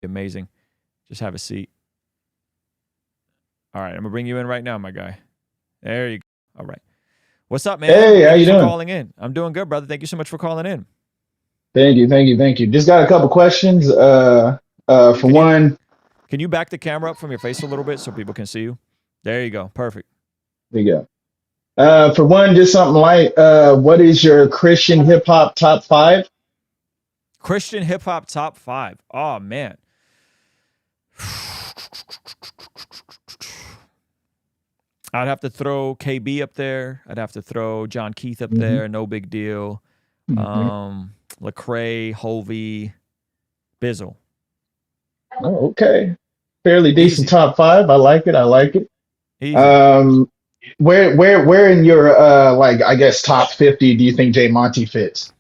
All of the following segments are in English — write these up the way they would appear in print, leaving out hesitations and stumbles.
Amazing. Just have a seat. All right, I'm gonna bring you in right now, my guy. There you go. All right. What's up, man? Hey, how Thank you you for doing? calling in. I'm doing good, brother. Thank you so much for calling in. Thank you. Just got a couple questions. For Can you one, can you back the camera up from your face a little bit so people can see you? There you go. Perfect. there you go. For one, just something like, what is your Christian hip hop top five? Christian hip hop top five. Oh man. I'd have to throw KB up there. I'd have to throw John Keith up Hmm. there. No big deal. Hmm. Lecrae, Hovey, Bizzle. Oh, okay. Fairly decent Easy. top five. I like it. I like it. Easy. Um, where in your like I guess top 50 do you think Jay Monty fits?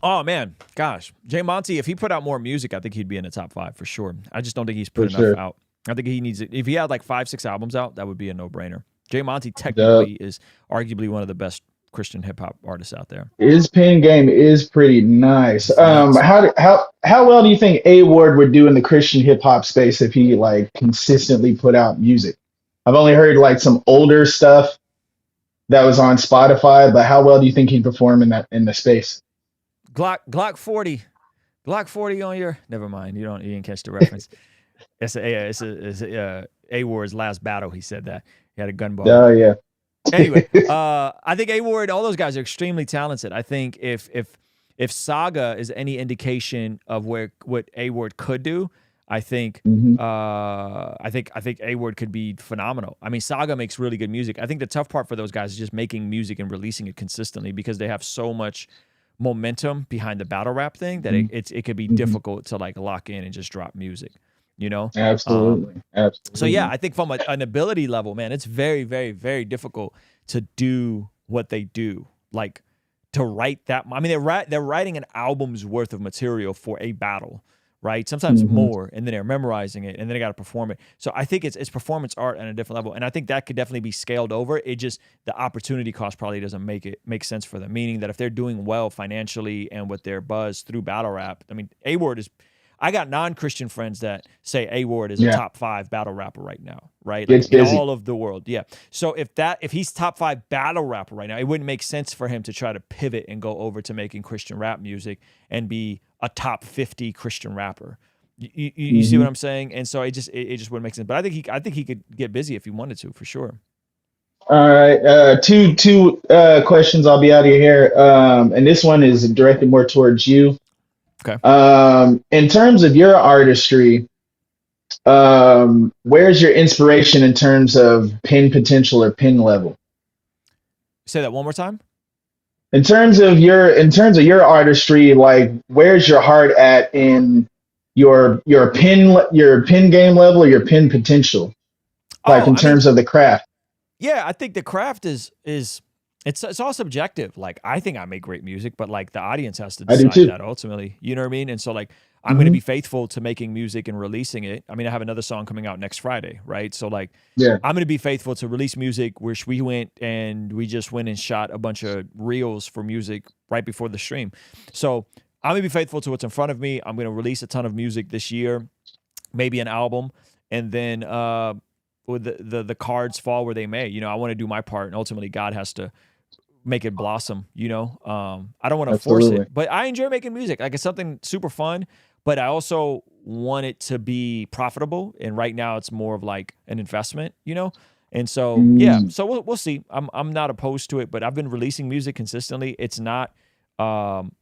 Oh man, gosh, Jay Monty. If he put out more music, I think he'd be in the top five for sure. I just don't think he's put For enough sure. out. I think he needs it. If he had like 5, 6 albums out, that would be a no brainer. Jay Monty The technically is arguably one of the best Christian hip hop artists out there. His pen game is pretty nice. It's nuts. How well do you think A Ward would do in the Christian hip hop space if he like consistently put out music? I've only heard like some older stuff that was on Spotify, but how well do you think he'd perform in the space? Glock 40, Glock 40 on your. Never mind. You didn't catch the reference. A Ward's last battle. He said that he had a gun bar. Oh yeah. Anyway, I think A Ward, all those guys are extremely talented. I think if Saga is any indication of where what A Ward could do, I think Hmm. I think A Ward could be phenomenal. I mean, Saga makes really good music. I think the tough part for those guys is just making music and releasing it consistently because they have so much momentum behind the battle rap thing that Hmm. it could be Hmm. difficult to like lock in and just drop music, you know? Um, Absolutely. so yeah, Absolutely. I think from an ability level, man, it's very, very, very difficult to do what they do. Like to write that. I mean, they're writing an album's worth of material for a battle, right? Sometimes Hmm. more, and then they're memorizing it, and then they got to perform it. So I think it's performance art at a different level, and I think that could definitely be scaled over. It just the opportunity cost probably doesn't make sense for them. Meaning that if they're doing well financially and with their buzz through battle rap, I mean, A Word is I got non-Christian friends that say A Ward is a Yeah. top 5 battle rapper right now, right? Like Gets in busy. all of the world. Yeah. So if he's top 5 battle rapper right now, it wouldn't make sense for him to try to pivot and go over to making Christian rap music and be a top 50 Christian rapper. You see Hmm. what I'm saying? And so it just wouldn't make sense. But I think he could get busy if he wanted to, for sure. All right. Two questions. I'll be out of here. And this one is directed more towards you. Okay. In terms of your artistry, where's your inspiration in terms of pin potential or pin level? Say that one more time. In terms of your artistry, like where's your heart at in your pin game level or your pin potential? Like Oh, in I mean, terms of the craft. yeah, I think the craft is it's all subjective. Like I think I make great music, but like the audience has to I do decide too. that ultimately. You know what I mean? And so like I'm going to Hmm. be faithful to making music and releasing it. I mean, I have another song coming out next Friday, right? So like Yeah. I'm going to be faithful to release music where we went and we just went and shot a bunch of reels for music right before the stream. So I'm going to be faithful to what's in front of me. I'm going to release a ton of music this year, maybe an album, and then with the cards fall where they may. You know, I want to do my part, and ultimately God has to make it blossom. You know, I don't want to force it, Absolutely. but I enjoy making music. Like it's something super fun, but I also want it to be profitable. And right now, it's more of like an investment. You know. And so, yeah, Mm. so we'll see. I'm not opposed to it, but I've been releasing music consistently. It's not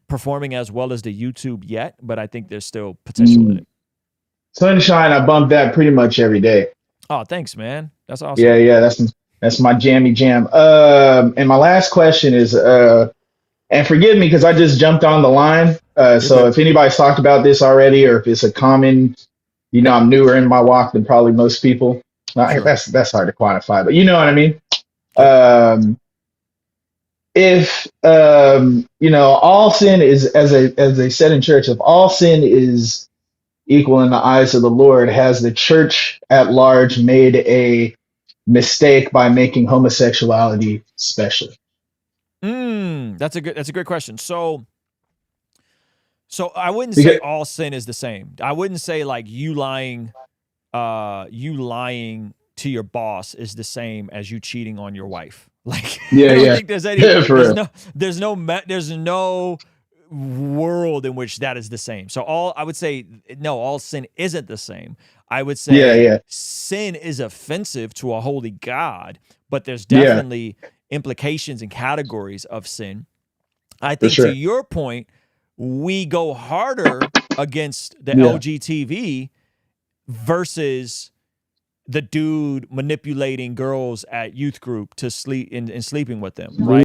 performing as well as the YouTube yet, but I think there's still potential in Mm. it. Sunshine, I bump that pretty much every day. Oh, thanks, man. That's Yeah, awesome. yeah, that's my jammy jam. And my last question is, and forgive me because I just jumped on the line. You're So good. if anybody's talked about this already, or if it's a common, I'm newer in my walk than probably most people. Sure. That's hard to quantify, but you know what I mean. Yep. Um, if all sin is as they said in church, if all sin is equal in the eyes of the Lord, has the church at large made a mistake by making homosexuality special? That's a good question. So I wouldn't say Because, all sin is the same. I wouldn't say like you lying to your boss is the same as you cheating on your wife. Like I yeah, don't yeah, think there's yeah, for real. there's no world in which that is the same. So I would say no, all sin isn't the same. I would Yeah, say yeah, sin is offensive to a holy God, but there's yeah, definitely implications and categories of sin. I for think to sure. your point, we go harder against the Yeah. LGTV versus the dude manipulating girls at youth group to sleep and sleeping with them, right?